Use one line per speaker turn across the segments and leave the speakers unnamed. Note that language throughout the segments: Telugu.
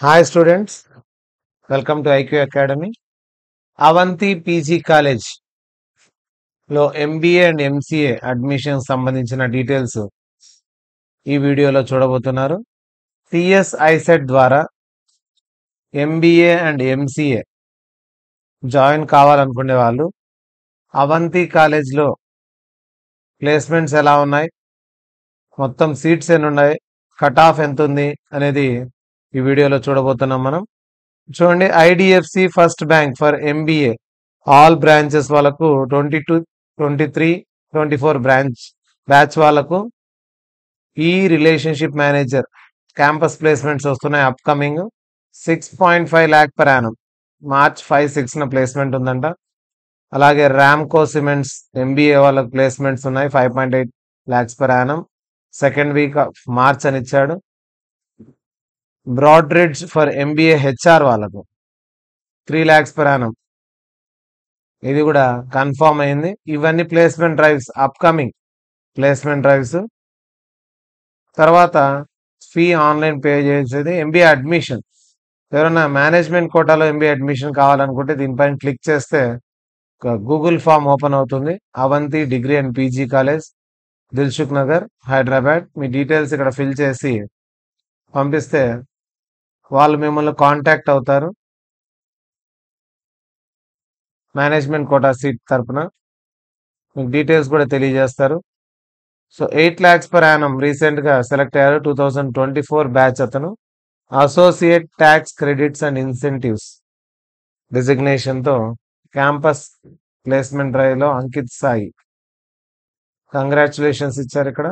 Hi students, welcome to IQ Academy. Avanthi PG college లో ఎంబీఏ అండ్ ఎంసీఏ అడ్మిషన్ సంబంధించిన డీటెయిల్స్ ఈ వీడియోలో చూడబోతున్నారు. టిఎస్ ఐసెట్ ద్వారా ఎంబీఏ అండ్ ఎంసీఏ జాయిన్ కావాలనుకునే వాళ్ళు అవంతి కాలేజ్లో ప్లేస్మెంట్స్ ఎలా ఉన్నాయి, మొత్తం సీట్స్ ఎన్ని ఉన్నాయి, కట్ ఆఫ్ ఎంత ఉంది అనేది ఈ వీడియోలో చూడబోతున్నాం మనం. చూడండి, IDFC first bank for MBA all branches వాళ్ళకు 22, 23, 24 బ్యాచ్ వాళ్ళకు ఈ రిలేషన్షిప్ మేనేజర్ క్యాంపస్ ప్లేస్మెంట్స్ వస్తున్నాయి. Upcoming 6.5 lakh per annum March 5-6 placement ఉందంట. అలాగే రామ్కో సిమెంట్స్ ఎంబీఏ వాళ్ళకు ప్లేస్మెంట్స్ ఉన్నాయి 5.8 lakhs per annum second week off March అని ఇచ్చాడు. బ్రాడ్రిడ్జ్ ఫర్ ఎంబీఏ హెచ్ఆర్ వాళ్ళకు 3 lakhs per annum ఇది కూడా కన్ఫర్మ్ అయింది. ఇవన్నీ placement drives, upcoming placement drives. తర్వాత ఫీ ఆన్లైన్ పే చేసేది. ఎంబీఏ అడ్మిషన్, ఎవరైనా మేనేజ్మెంట్ కోటాలో ఎంబీఏ అడ్మిషన్ కావాలనుకుంటే దీనిపైన క్లిక్ చేస్తే గూగుల్ ఫామ్ ఓపెన్ అవుతుంది. Avanthi degree and PG college, Dilsukhnagar, Hyderabad. మీ డీటెయిల్స్ ఇక్కడ ఫిల్ చేసి పంపిస్తే వాళ్ళు మిమ్మల్ని కాంటాక్ట్ అవుతారు. మేనేజ్మెంట్ కోటా సీట్ తరపున మీకు డీటెయిల్స్ కూడా తెలియజేస్తారు. సో 8 lakhs per annum రీసెంట్గా సెలెక్ట్ అయ్యారు 2024 బ్యాచ్ అతను. Associate tax credits and incentives డిజిగ్నేషన్తో క్యాంపస్ ప్లేస్మెంట్ డ్రైవ్లో అంకిత్ సాయి. కంగ్రాచులేషన్స్ ఇచ్చారు ఇక్కడ.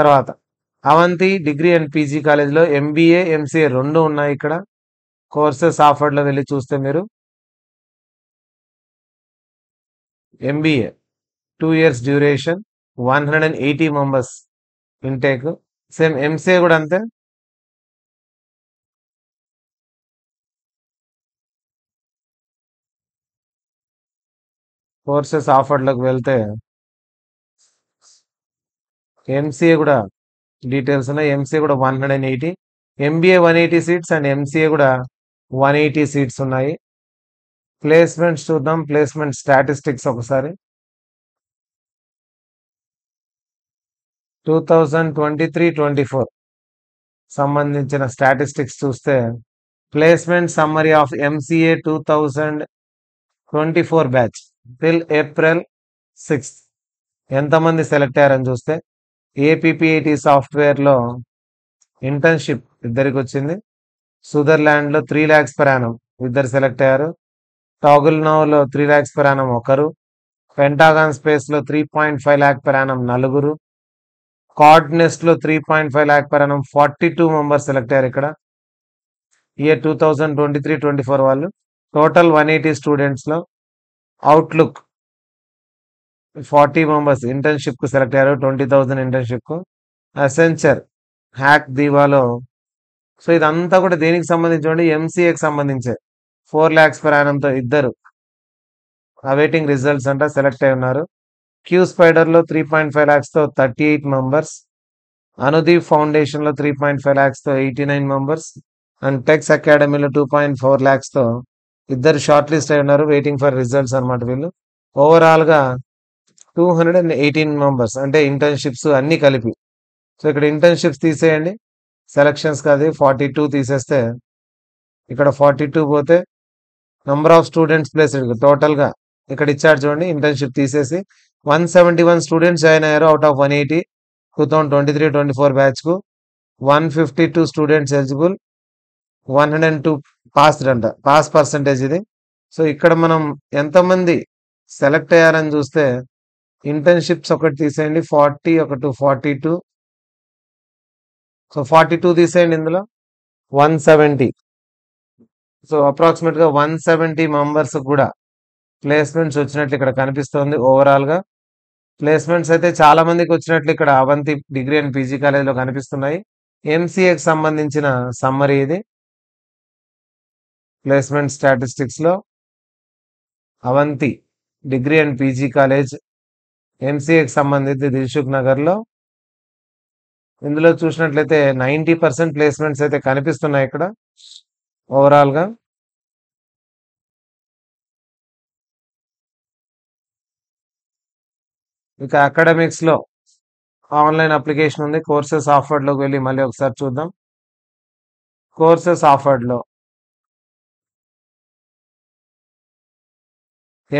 తర్వాత అవంతి డిగ్రీ అండ్ పీజీ కాలేజ్లో ఎంబీఏ ఎంసీఏ రెండు ఉన్నాయి. ఇక్కడ కోర్సెస్ ఆఫర్డ్లో వెళ్ళి చూస్తే మీరు MBA 2 years duration, 180 members intake. Same MCA కూడా అంతే. కోర్సెస్ ఆఫర్డ్లోకి వెళ్తే ఎంసీఏ కూడా డీటెయిల్స్ ఉన్నాయి. ఎంసీఏ కూడా 180, ఎంబీఏ 180 సీట్స్ అండ్ ఎంసీఏ కూడా 180 సీట్స్ ఉన్నాయి. ప్లేస్మెంట్స్ చూద్దాం. ప్లేస్మెంట్ స్టాటిస్టిక్స్ ఒకసారి 2023-24 సంబంధించిన స్టాటిస్టిక్స్ చూస్తే placement summary of MCA 2024 batch till April 6 ఎంతమంది సెలెక్ట్ అయ్యారని చూస్తే ఏపీపీఐటీ సాఫ్ట్వేర్లో ఇంటర్న్షిప్ ఇద్దరికి వచ్చింది. సుదర్లాండ్లో 3 lakhs per annum ఇద్దరు సెలెక్ట్ అయ్యారు. టాగుల్ నోలో 3 lakhs per annum ఒకరు. పెంటాగాన్ స్పేస్లో 3.5 lakh per annum నలుగురు. కార్డ్నెస్ట్లో 3.5 lakh per annum 42 members select అయ్యారు ఇక్కడ. ఇయర్ 2023-24 వాళ్ళు. టోటల్ 180 స్టూడెంట్స్లో అవుట్లుక్ 40 members ఇంటర్న్షిప్కు సెలెక్ట్ అయ్యారు 20,000 ఇంటర్న్షిప్కు. అసెంచర్ హ్యాక్ దీవాలో. సో ఇదంతా కూడా దేనికి సంబంధించి ఎంసీఏకి సంబంధించే 4 lakhs per annumతో ఇద్దరు అవైటింగ్ రిజల్ట్స్ అంట సెలెక్ట్ అయి ఉన్నారు. క్యూ స్పైడర్లో 3.5 lakhsతో 38 members. అనుదీప్ ఫౌండేషన్లో 3.5 lakhsతో 89 members. అండ్ టెక్స్ అకాడమీలో 2.4 lakhsతో ఇద్దరు షార్ట్ లిస్ట్ అయి ఉన్నారు, వెయిటింగ్ ఫర్ రిజల్ట్స్ అనమాట వీళ్ళు. ఓవరాల్గా 218 members అంటే ఇంటర్న్షిప్స్ అన్నీ కలిపి. సో ఇక్కడ ఇంటర్న్షిప్స్ తీసేయండి, సెలక్షన్స్ కాదు 42 తీసేస్తే ఇక్కడ 42 పోతే నంబర్ ఆఫ్ స్టూడెంట్స్ ప్లేస్డ్ టోటల్గా ఇక్కడ ఇచ్చారు చూడండి. ఇంటర్న్షిప్ తీసేసి 171 స్టూడెంట్స్ జాయిన్ అయ్యారు out of 180 2023-24 బ్యాచ్కు. 152 students eligible, 102 passed అంట, పాస్ పర్సంటేజ్ ఇది. సో ఇక్కడ మనం ఎంతమంది సెలెక్ట్ అయ్యారని చూస్తే ఇంటర్న్షిప్స్ ఒకటి తీసేయండి, 40 ఒకటి 42. సో 42 తీసేయండి, ఇందులో 170. సో అప్రాక్సిమేట్గా 170 members కూడా ప్లేస్మెంట్స్ వచ్చినట్లు ఇక్కడ కనిపిస్తోంది. ఓవరాల్గా ప్లేస్మెంట్స్ అయితే చాలా మందికి వచ్చినట్లు ఇక్కడ అవంతి డిగ్రీ అండ్ పీజీ కాలేజ్లో కనిపిస్తున్నాయి. ఎంసీఏకి సంబంధించిన సమ్మరీ ఇది. ప్లేస్మెంట్ స్టాటిస్టిక్స్లో Avanthi degree and PG college ఎంసీఏకి సంబంధించి దిల్సుఖ్ నగర్లో ఇందులో చూసినట్లయితే 90% ప్లేస్మెంట్స్ అయితే కనిపిస్తున్నాయి ఇక్కడ ఓవరాల్ గా. ఇక అకాడమిక్స్ లో ఆన్లైన్ అప్లికేషన్ ఉంది. కోర్సెస్ ఆఫర్డ్ లోకి వెళ్ళి మళ్ళీ ఒకసారి చూద్దాం. కోర్సెస్ ఆఫర్డ్ లో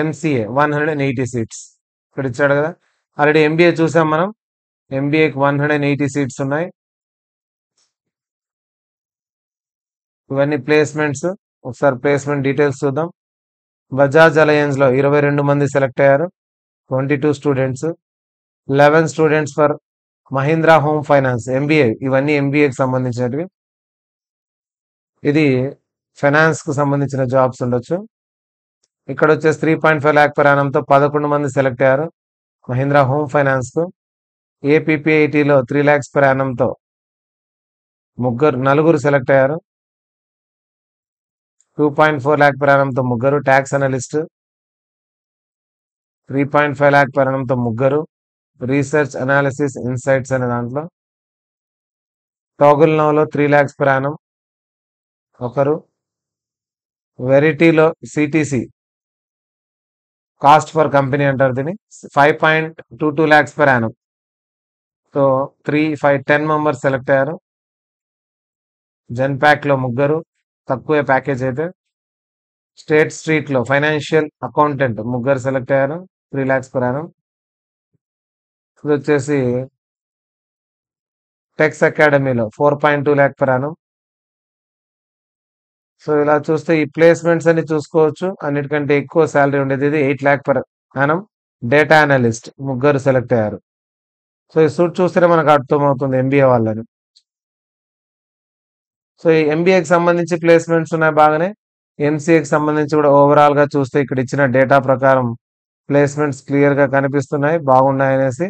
ఎంసీఏ 180 సీట్స్ ఇక్కడ ఇచ్చాడు కదా. ఆల్రెడీ ఎంబీఏ చూసాం మనం. ఎంబీఏకి 180 సీట్స్ ఉన్నాయి. ఇవన్నీ ప్లేస్మెంట్స్. ఒకసారి ప్లేస్మెంట్ డీటెయిల్స్ చూద్దాం. బజాజ్ అలయన్స్ లో 22 మంది సెలెక్ట్ అయ్యారు. 22 students. 11 students for Mahindra home finance MBA. ఇవన్నీ ఎంబీఏకి సంబంధించినవి. ఇది ఫైనాన్స్ కు సంబంధించిన జాబ్స్ ఉండొచ్చు. ఇక్కడ వచ్చేసి 3.5 lakh per annum తో 11 మంది సెలెక్ట్ అయ్యారు మహీంద్రా హోమ్ ఫైనాన్స్ కు. ఏపీపీఐటీలో 3 lakhs per annum తో నలుగురు సెలెక్ట్ అయ్యారు. 2.4 lakh per annum తో ముగ్గురు tax analyst. 3.5 lakh per annum తో ముగ్గురు రీసెర్చ్ అనాలిసిస్ ఇన్సైట్స్ అనే దాంట్లో. టోగుల్ నోలో 3 lakhs per annum ఒకరు. వెరిటీలో సిటీసీ కాస్ట్ ఫర్ కంపెనీ అంటారు దీన్ని. 5.22 lakhs per annum so 10 members select అయ్యారు. జెన్పాక్ లో ముగ్గురు, తక్కువే ప్యాకేజ్ అయితే. స్టేట్ స్ట్రీట్ లో ఫైనాన్షియల్ అకౌంటెంట్ ముగ్గురు సెలెక్ట్ అయ్యారు. 3 lakhs per annum. ఇది వచ్చేసి టెక్స్ అకాడమీలో 4.2 lakh per annum. సో ఇలా చూస్తే ఈ ప్లేస్మెంట్స్ అన్ని చూసుకోవచ్చు. అన్నిటికంటే ఎక్కువ శాలరీ ఉండేది ఇది 8 lakh per annum. Data analyst ముగ్గురు సెలెక్ట్ అయ్యారు. సో ఈ సూట్ చూస్తేనే మనకు అర్థమవుతుంది ఎంబీఏ వాళ్ళని. సో ఈ ఎంబీఏకి సంబంధించి ప్లేస్మెంట్స్ ఉన్నాయి బాగానే. ఎంసీఏకి సంబంధించి కూడా ఓవరాల్ గా చూస్తే ఇక్కడ ఇచ్చిన డేటా ప్రకారం ప్లేస్మెంట్స్ క్లియర్ గా కనిపిస్తున్నాయి, బాగున్నాయి అనేసి.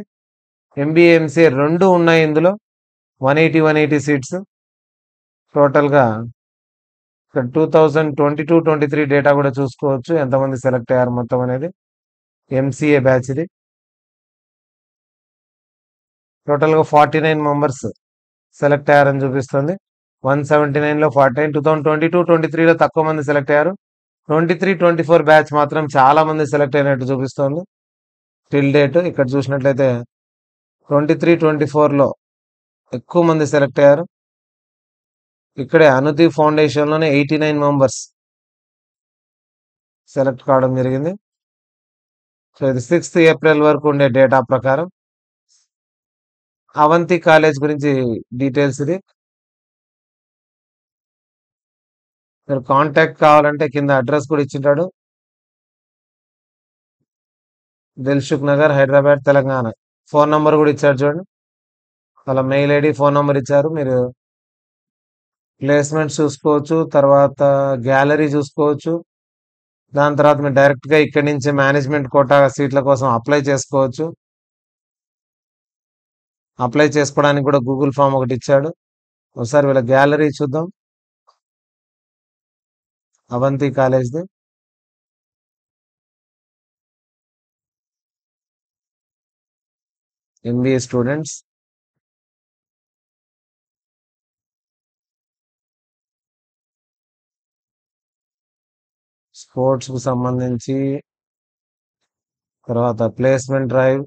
ఎంబీఏ ఎంసీఏ రెండు ఉన్నాయి ఇందులో. 180 సీట్స్ టోటల్ గా. 2022-23 డేటా కూడా చూసుకోవచ్చు, ఎంతమంది సెలెక్ట్ అయ్యారు మొత్తం అనేది. ఎంసీఏ బ్యాచ్ ఇది. టోటల్ గా 49 మెంబర్స్ సెలెక్ట్ అయ్యారని చూపిస్తుంది. 179 లో 49. 2022-23లో తక్కువ మంది సెలెక్ట్ అయ్యారు. 23-24 బ్యాచ్ మాత్రం చాలా మంది సెలెక్ట్ అయినట్టు చూపిస్తోంది టిల్ డేట్. ఇక్కడ చూసినట్లయితే 23-24లో ఎక్కువ మంది సెలెక్ట్ అయ్యారు. ఇక్కడే అనుదీప్ ఫౌండేషన్ లోనే 89 మెంబర్స్ సెలెక్ట్ కావడం జరిగింది. సో ఇది 6th ఏప్రిల్ వరకు ఉండే డేటా ప్రకారం. అవంతి కాలేజ్ గురించి డీటెయిల్స్ ఇది. మీరు కాంటాక్ట్ కావాలంటే కింద అడ్రస్ కూడా ఇచ్చింటాడు. దిల్సుఖ్ నగర్, హైదరాబాద్, తెలంగాణ. ఫోన్ నంబర్ కూడా ఇచ్చారు చూడండి. వాళ్ళ మెయిల్ ఐడి, ఫోన్ నంబర్ ఇచ్చారు. మీరు ప్లేస్మెంట్స్ చూసుకోవచ్చు, తర్వాత గ్యాలరీ చూసుకోవచ్చు. దాని తర్వాత మీరు డైరెక్ట్ గా ఇక్కడి నుంచి మేనేజ్మెంట్ కోటా సీట్ల కోసం అప్లై చేసుకోవచ్చు. అప్లై చేసుకోవడానికి కూడా గూగుల్ ఫామ్ ఒకటి ఇచ్చాడు. ఒకసారి వీళ్ళ గ్యాలరీ చూద్దాం. అవంతి కాలేజ్ది. MBA students. స్పోర్ట్స్ కు సంబంధించి, తర్వాత placement drive,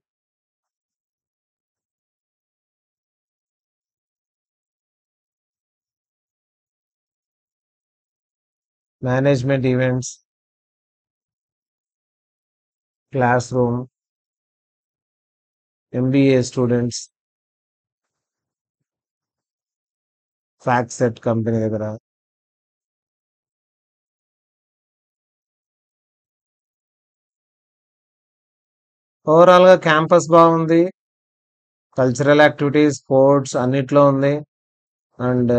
management events, class room, MBA students, FactSet company దగ్గర. ఓవరాల్ గా క్యాంపస్ బాగుంది. కల్చరల్ యాక్టివిటీస్, స్పోర్ట్స్ అన్నిట్లో ఉంది. అండ్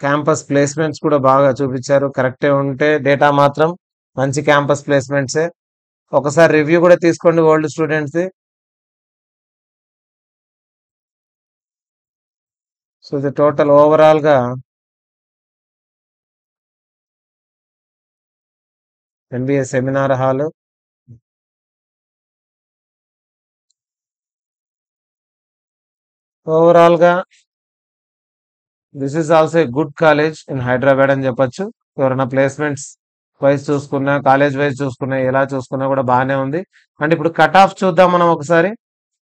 క్యాంపస్ ప్లేస్మెంట్స్ కూడా బాగా చూపించారు. కరెక్టే ఉంటే డేటా మాత్రం మంచి క్యాంపస్ ప్లేస్మెంట్సే. ఒకసారి రివ్యూ కూడా తీసుకోండి ఓల్డ్ స్టూడెంట్స్. సో ఇది టోటల్ ఓవరాల్ గా ఎంబీఏ సెమినార్ హాల్, ఓవరాల్ గా this is also a good college in Hyderabad అని చెప్పొచ్చు. ఎవరైనా ప్లేస్మెంట్స్ వైజ్ చూసుకున్నా, కాలేజ్ వైజ్ చూసుకున్నా, ఎలా చూసుకున్నా కూడా బాగానే ఉంది. అండ్ ఇప్పుడు కట్ ఆఫ్ చూద్దాం మనం ఒకసారి.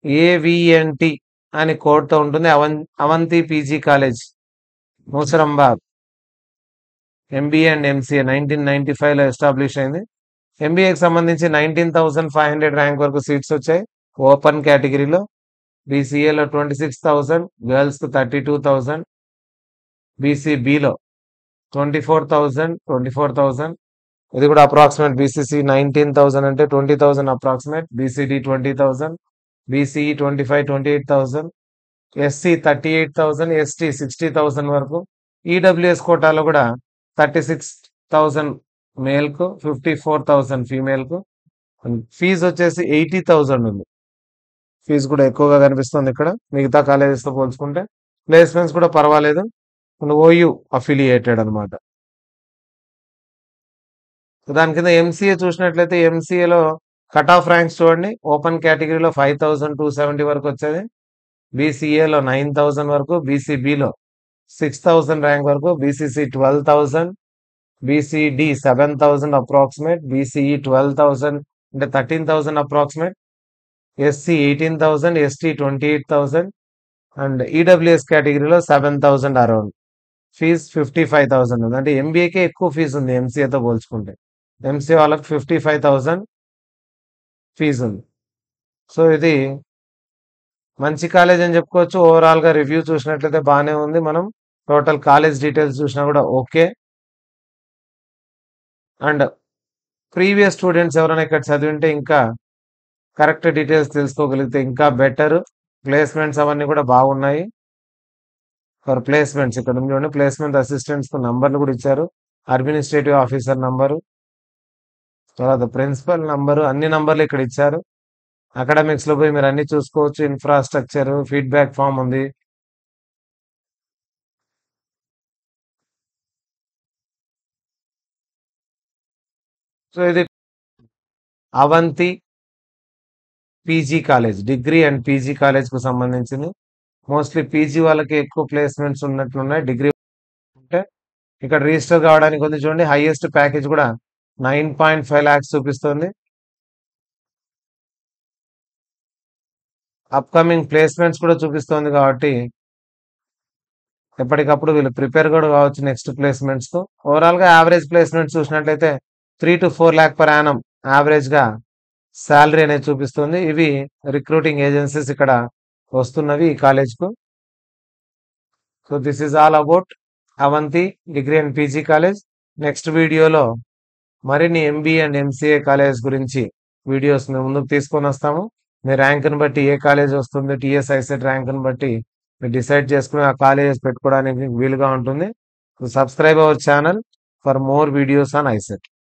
ఏవిఎన్టి అని కోడ్ తో ఉంటుంది. Avanthi PG college Moosarambagh, MBA and MCA 1995 లో ఎస్టాబ్లిష్ అయింది. ఎంబీఏకి సంబంధించి 19,500 ర్యాంక్ వరకు సీట్స్ వచ్చాయి ఓపెన్ కేటగిరీలో. బీసీఏలో 26,000, గర్ల్స్ కు 32,000, బీసీబీలో 24,000. ఇది కూడా అప్రాక్సిమేట్. బీసీసీ 19,000 అంటే 20,000 approximate. BCD 20,000, BCE 28,000, SC 38,000, ST 60,000 వరకు. ఈడబ్ల్యూఎస్ కోటాలో కూడా 36,000 మేల్ కు, 54,000 ఫీమేల్ కు. ఫీజు వచ్చేసి 80,000 ఉంది. ఫీజు కూడా ఎక్కువగా కనిపిస్తుంది ఇక్కడ మిగతా కాలేజెస్ తో పోల్చుకుంటే. ప్లేస్మెంట్స్ కూడా పర్వాలేదు. ఓయూ అఫిలియేటెడ్ అనమాట. దాని కింద ఎంసీఏ చూసినట్లయితే ఎంసీఏలో కట్ ఆఫ్ ర్యాంక్స్ చూడండి. ఓపెన్ కేటగిరీలో 5,270 వరకు వచ్చేది. బీసీఏలో 9,000 వరకు, బీసీబీలో 6,000 ర్యాంక్ వరకు, బీసీసీ 12,000, బీసీడీ 7,000 అప్రాక్సిమేట్, బీసీఈ 12,000 అంటే 13,000 approximate, SC 18,000, ST 28,000 and EWS కేటగిరీలో 7,000 అరౌండ్. ఫీజ్ 55,000 ఉంది. అంటే ఎంబీఏకే ఎక్కువ ఫీజు ఉంది ఎంసీఏతో పోల్చుకుంటే. ఎంసీఏ వాళ్ళకి 55,000 ఫీజు ఉంది. సో ఇది మంచి కాలేజ్ అని చెప్పుకోవచ్చు. ఓవరాల్ గా రివ్యూ చూసినట్లయితే బాగానే ఉంది. మనం టోటల్ కాలేజ్ డీటెయిల్స్ చూసినా కూడా ఓకే. అండ్ ప్రీవియస్ స్టూడెంట్స్ ఎవరైనా ఇక్కడ చదివింటే ఇంకా కరెక్ట్ డీటెయిల్స్ తెలుసుకోగలిగితే ఇంకా బెటర్. ప్లేస్మెంట్స్ అవన్నీ కూడా బాగున్నాయి. ఫర్ ప్లేస్మెంట్స్ ఇక్కడ చూడండి, ప్లేస్మెంట్ అసిస్టెంట్స్ కు నంబర్లు కూడా ఇచ్చారు. అడ్మినిస్ట్రేటివ్ ఆఫీసర్ నంబరు, తర్వాత ప్రిన్సిపల్ నంబరు, అన్ని నంబర్లు ఇక్కడ ఇచ్చారు. అకాడమిక్స్ లో పోయి మీరు అన్ని చూసుకోవచ్చు. ఇన్ఫ్రాస్ట్రక్చర్, ఫీడ్బ్యాక్ ఫామ్ ఉంది. సో ఇది Avanthi PG college, degree and PG college కు సంబంధించింది. మోస్ట్లీ పీజీ వాళ్ళకి ఎక్కువ ప్లేస్మెంట్స్ ఉన్నట్లున్నాయి. డిగ్రీ ఉంటే ఇక్కడ రిజిస్టర్ కావడానికి ఉంది. చూడండి, హైయెస్ట్ ప్యాకేజ్ కూడా 9.5 lakhs చూపిస్తుంది. అప్కమింగ్ ప్లేస్మెంట్స్ కూడా చూపిస్తుంది. కాబట్టి ఎప్పటికప్పుడు వీళ్ళు ప్రిపేర్ కూడా కావచ్చు నెక్స్ట్ ప్లేస్మెంట్స్ కు. ఓవరాల్ గా యావరేజ్ ప్లేస్మెంట్స్ చూసినట్లయితే 3 to 4 lakh per annum average గా శాలరీ అనేది చూపిస్తుంది. ఇవి రిక్రూటింగ్ ఏజెన్సీస్ ఇక్కడ వస్తున్నవి ఈ కాలేజ్ కు. So this is all about Avanthi degree and PG college. Next వీడియోలో మరిన్ని ఎంబీఏ అండ్ ఎంసీఏ కాలేజ్ గురించి వీడియోస్ మేము ముందుకు తీసుకొని వస్తాము. మీ ర్యాంక్ని బట్టి ఏ కాలేజ్ వస్తుంది, టీఎస్ ఐసెట్ ర్యాంక్ని బట్టి మీరు డిసైడ్ చేసుకుని ఆ కాలేజెస్ పెట్టుకోవడానికి వీలుగా ఉంటుంది. Subscribe our channel for more videos on ICET.